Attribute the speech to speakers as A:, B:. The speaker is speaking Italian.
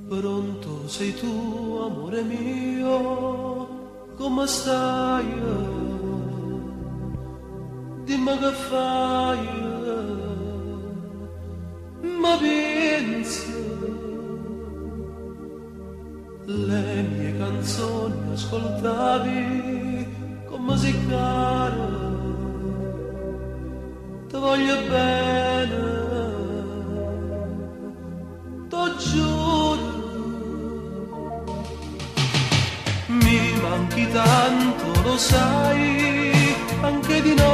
A: Pronto sei tu, amore mio, come stai? Dimmi che fai, ma pensi, le mie canzoni ascoltavi come si cara, ti voglio bene, t'ho giuro. Mi manchi tanto, lo sai, anche di noi.